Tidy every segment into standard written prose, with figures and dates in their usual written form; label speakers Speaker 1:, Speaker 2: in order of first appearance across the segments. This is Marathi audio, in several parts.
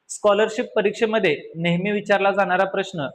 Speaker 1: स्कॉलरशिप परीक्षेमध्ये नेहमी विचारला जाणारा प्रश्न,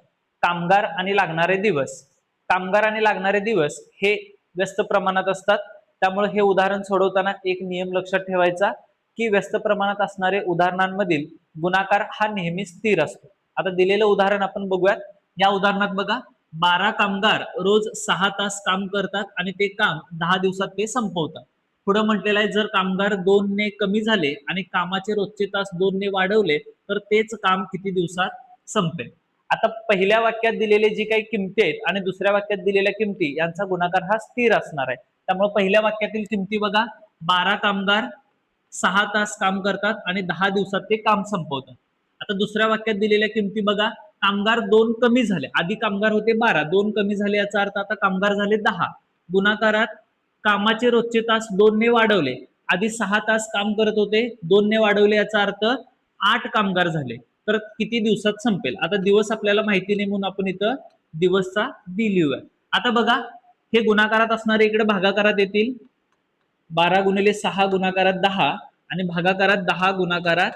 Speaker 1: कामगार आणि लागणारे दिवस. कामगार आणि लागणारे दिवस हे व्यस्त प्रमाणात असतात. त्यामुळे हे उदाहरण सोडवताना एक नियम लक्षात ठेवायचा की व्यस्त प्रमाणात असणारे उदाहरणांमधील गुणाकार हा नेहमी स्थिर असतो. आता दिलेलं उदाहरण आपण बघूयात. या उदाहरणात बघा, 12 कामगार रोज 6 तास काम करतात आणि ते काम 10 दिवसात ते संपवतात. पुढे म्हटलेलं आहे, जर कामगार 2 ने कमी झाले आणि कामाचे रोजचे तास 2 ने वाढवले तर तेच काम किती दिवसात संपेल. आता पहिल्या वाक्यात दिलेले जी काही किमती आहेत आणि दुसऱ्या वाक्यात दिलेल्या किमती यांचा गुणाकार हा स्थिर असणार आहे. त्यामुळे पहिल्या वाक्यातील किमती बघा, 12 कामगार 6 तास काम करतात आणि 10 दिवसात ते काम संपवतात. आता दुसऱ्या वाक्यात दिलेल्या किमती बघा, कामगार 2 कमी झाले. आधी कामगार होते 12, 2 कमी झाले याचा अर्थ आता कामगार झाले 10. गुणाकारात कामाचे रोजचे तास 2 ने वाढवले. आधी 6 तास काम करत होते, 2 ने वाढवले याचा अर्थ 8 कामगार झाले. तर किती दिवसात संपेल. आता दिवस आपल्याला माहिती नाही म्हणून आपण इथं दिवसचा डी लिहूया. आता बघा, हे गुणाकारात असणारे इकडे भागाकारात येतील. 12 गुणिले 6 गुणाकारात 10 आणि भागाकारात 10 गुणाकारात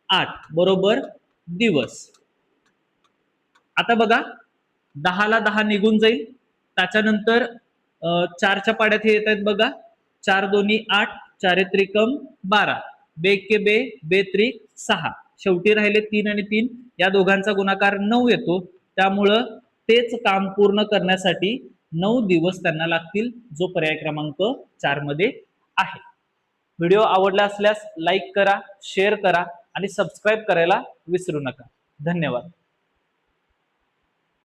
Speaker 1: 8 बरोबर दिवस. आता बघा, 10 ला 10 निघून जाईल. त्याच्यानंतर 4च्या पाड्यात हे येत आहेत बघा, 4 दोन्ही 8, 4 त्रिकम 12, 2 के 2, 2 त्रिक 6. शेवटी राहिले 3 आणि 3, या दोघांचा गुणाकार 9 येतो. त्यामुळं तेच काम पूर्ण करण्यासाठी 9 दिवस त्यांना लागतील, जो पर्याय क्रमांक 4 मध्ये आहे. व्हिडिओ आवडला असल्यास लाईक करा, शेअर करा आणि सबस्क्राईब करायला विसरू नका. धन्यवाद.